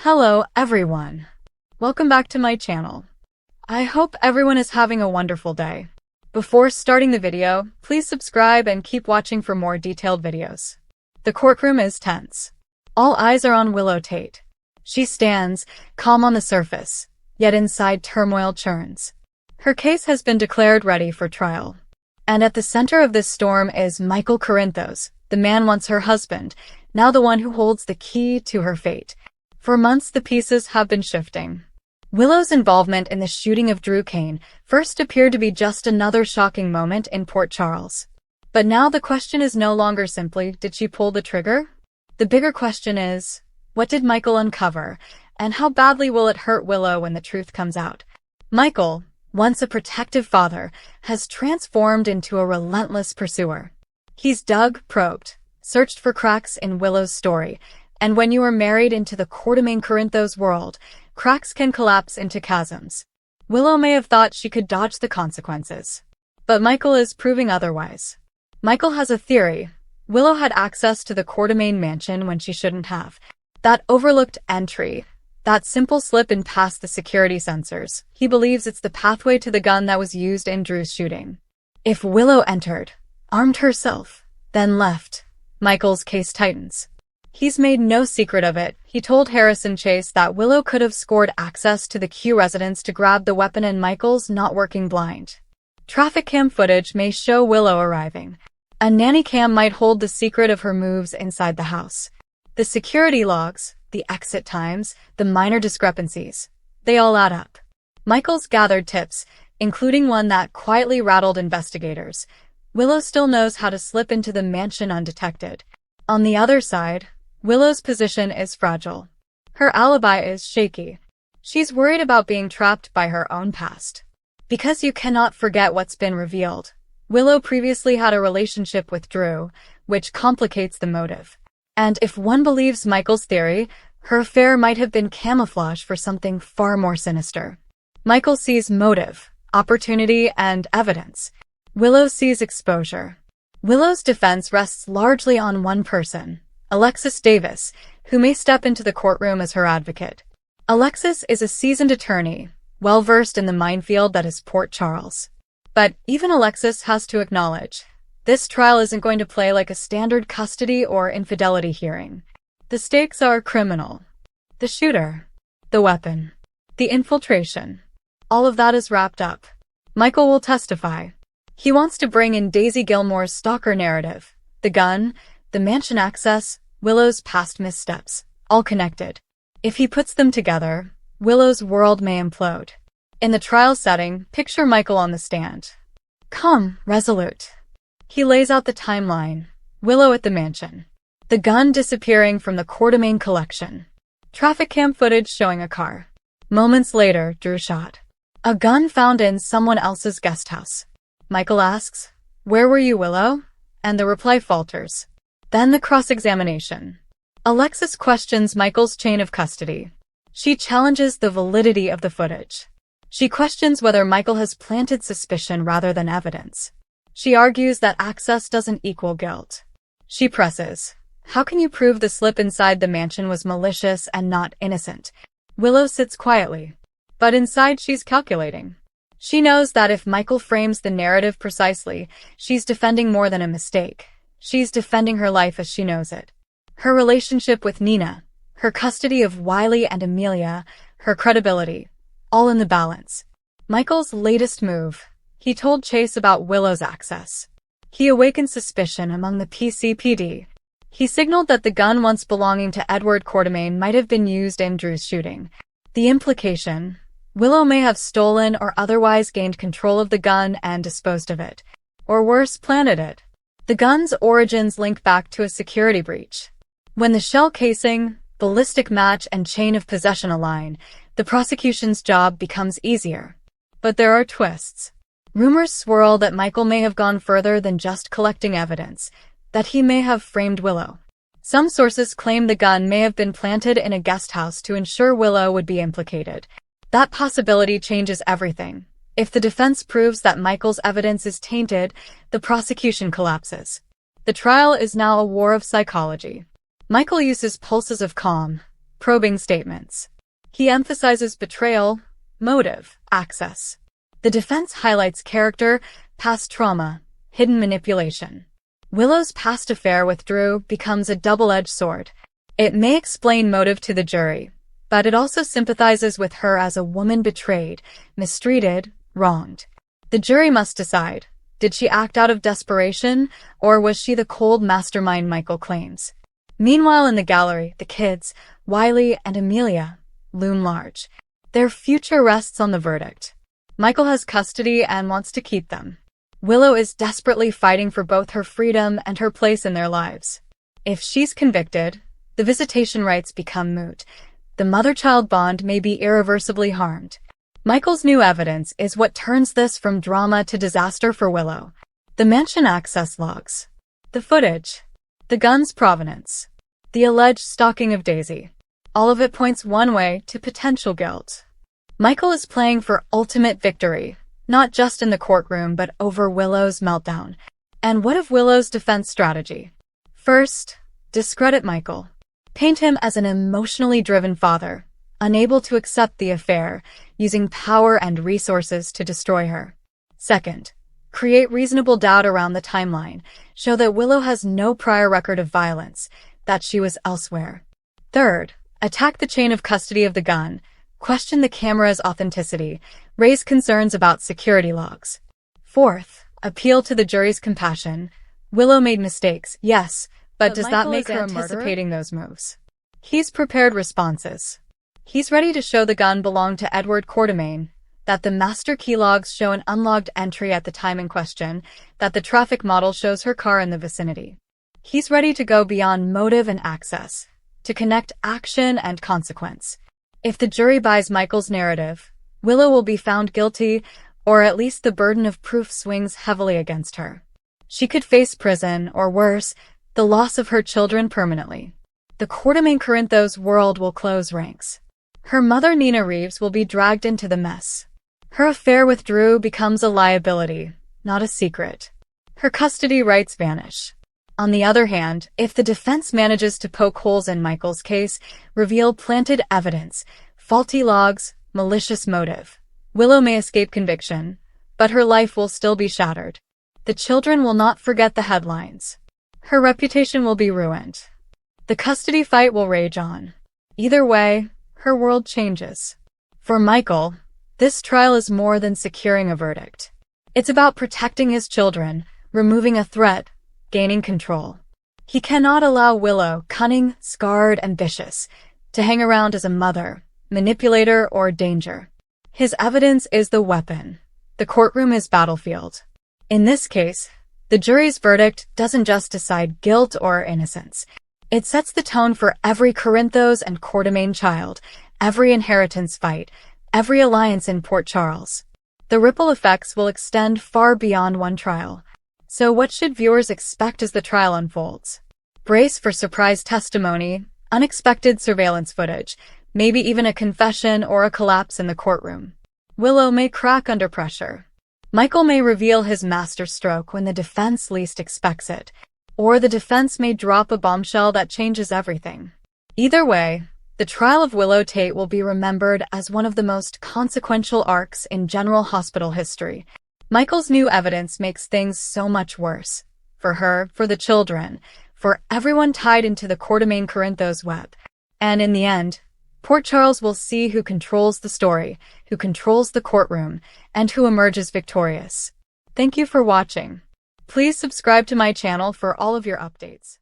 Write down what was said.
Hello, everyone. Welcome back to my channel. I hope everyone is having a wonderful day. Before starting the video, please subscribe and keep watching for more detailed videos. The courtroom is tense. All eyes are on Willow Tate. She stands, calm on the surface, yet inside turmoil churns. Her case has been declared ready for trial. And at the center of this storm is Michael Corinthos, the man once her husband, now the one who holds the key to her fate. For months the pieces have been shifting. Willow's involvement in the shooting of Drew Kane first appeared to be just another shocking moment in Port Charles. But now the question is no longer simply, did she pull the trigger? The bigger question is, what did Michael uncover, and how badly will it hurt Willow when the truth comes out? Michael, once a protective father, has transformed into a relentless pursuer. He's dug, probed, searched for cracks in Willow's story, and when you are married into the Courtemain Corinthos world, cracks can collapse into chasms. Willow may have thought she could dodge the consequences. But Michael is proving otherwise. Michael has a theory. Willow had access to the Courtemain mansion when she shouldn't have. That overlooked entry, that simple slip in past the security sensors, he believes it's the pathway to the gun that was used in Drew's shooting. If Willow entered, armed herself, then left, Michael's case tightens. He's made no secret of it. He told Harrison Chase that Willow could have scored access to the Q residence to grab the weapon, and Michael's not working blind. Traffic cam footage may show Willow arriving. A nanny cam might hold the secret of her moves inside the house. The security logs, the exit times, the minor discrepancies, they all add up. Michael's gathered tips, including one that quietly rattled investigators. Willow still knows how to slip into the mansion undetected. On the other side, Willow's position is fragile. Her alibi is shaky. She's worried about being trapped by her own past. Because you cannot forget what's been revealed. Willow previously had a relationship with Drew, which complicates the motive. And if one believes Michael's theory, her affair might have been camouflage for something far more sinister. Michael sees motive, opportunity, and evidence. Willow sees exposure. Willow's defense rests largely on one person, Alexis Davis, who may step into the courtroom as her advocate. Alexis is a seasoned attorney, well-versed in the minefield that is Port Charles. But even Alexis has to acknowledge, this trial isn't going to play like a standard custody or infidelity hearing. The stakes are criminal. The shooter, the weapon, the infiltration, all of that is wrapped up. Michael will testify. He wants to bring in Daisy Gilmore's stalker narrative, the gun, the mansion access, Willow's past missteps, all connected. If he puts them together, Willow's world may implode. In the trial setting, picture Michael on the stand. Calm, resolute. He lays out the timeline. Willow at the mansion. The gun disappearing from the Courtemain collection. Traffic cam footage showing a car. Moments later, Drew shot. A gun found in someone else's guest house. Michael asks, "Where were you, Willow?" And the reply falters. Then the cross-examination. Alexis questions Michael's chain of custody. She challenges the validity of the footage. She questions whether Michael has planted suspicion rather than evidence. She argues that access doesn't equal guilt. She presses, "How can you prove the slip inside the mansion was malicious and not innocent?" Willow sits quietly. But inside she's calculating. She knows that if Michael frames the narrative precisely, she's defending more than a mistake. She's defending her life as she knows it. Her relationship with Nina, her custody of Wiley and Amelia, her credibility, all in the balance. Michael's latest move. He told Chase about Willow's access. He awakened suspicion among the PCPD. He signaled that the gun once belonging to Edward Courtemain might have been used in Drew's shooting. The implication: Willow may have stolen or otherwise gained control of the gun and disposed of it. Or worse, planted it. The gun's origins link back to a security breach. When the shell casing, ballistic match, and chain of possession align, the prosecution's job becomes easier. But there are twists. Rumors swirl that Michael may have gone further than just collecting evidence, that he may have framed Willow. Some sources claim the gun may have been planted in a guest house to ensure Willow would be implicated. That possibility changes everything. If the defense proves that Michael's evidence is tainted, the prosecution collapses. The trial is now a war of psychology. Michael uses pulses of calm, probing statements. He emphasizes betrayal, motive, access. The defense highlights character, past trauma, hidden manipulation. Willow's past affair with Drew becomes a double-edged sword. It may explain motive to the jury, but it also sympathizes with her as a woman betrayed, mistreated, wronged. The jury must decide, did she act out of desperation, or was she the cold mastermind Michael claims? Meanwhile in the gallery, the kids, Wiley and Amelia, loom large. Their future rests on the verdict. Michael has custody and wants to keep them. Willow is desperately fighting for both her freedom and her place in their lives. If she's convicted, the visitation rights become moot. The mother-child bond may be irreversibly harmed. Michael's new evidence is what turns this from drama to disaster for Willow. The mansion access logs, the footage, the gun's provenance, the alleged stalking of Daisy. All of it points one way to potential guilt. Michael is playing for ultimate victory, not just in the courtroom but over Willow's meltdown. And what of Willow's defense strategy? First, discredit Michael. Paint him as an emotionally driven father, unable to accept the affair, using power and resources to destroy her. Second, create reasonable doubt around the timeline, show that Willow has no prior record of violence, that she was elsewhere. Third, attack the chain of custody of the gun, question the camera's authenticity, raise concerns about security logs. Fourth, appeal to the jury's compassion. Willow made mistakes, yes, but does that make her anticipating those moves? He's prepared responses. He's ready to show the gun belonged to Edward Quartermain, that the master key logs show an unlogged entry at the time in question, that the traffic model shows her car in the vicinity. He's ready to go beyond motive and access, to connect action and consequence. If the jury buys Michael's narrative, Willow will be found guilty, or at least the burden of proof swings heavily against her. She could face prison, or worse, the loss of her children permanently. The Quartermain Corinthos world will close ranks. Her mother Nina Reeves will be dragged into the mess. Her affair with Drew becomes a liability, not a secret. Her custody rights vanish. On the other hand, if the defense manages to poke holes in Michael's case, reveal planted evidence, faulty logs, malicious motive, Willow may escape conviction, but her life will still be shattered. The children will not forget the headlines. Her reputation will be ruined. The custody fight will rage on. Either way, her world changes. For Michael, this trial is more than securing a verdict. It's about protecting his children, removing a threat, gaining control. He cannot allow Willow, cunning, scarred, and vicious, to hang around as a mother, manipulator, or danger. His evidence is the weapon. The courtroom is battlefield. In this case, the jury's verdict doesn't just decide guilt or innocence. It sets the tone for every Corinthos and Quartermain child, every inheritance fight, every alliance in Port Charles. The ripple effects will extend far beyond one trial. So what should viewers expect as the trial unfolds? Brace for surprise testimony, unexpected surveillance footage, maybe even a confession or a collapse in the courtroom. Willow may crack under pressure. Michael may reveal his masterstroke when the defense least expects it, or the defense may drop a bombshell that changes everything. Either way, the trial of Willow Tate will be remembered as one of the most consequential arcs in General Hospital history. Michael's new evidence makes things so much worse. For her, for the children, for everyone tied into the Quartermain Corinthos web. And in the end, Port Charles will see who controls the story, who controls the courtroom, and who emerges victorious. Thank you for watching. Please subscribe to my channel for all of your updates.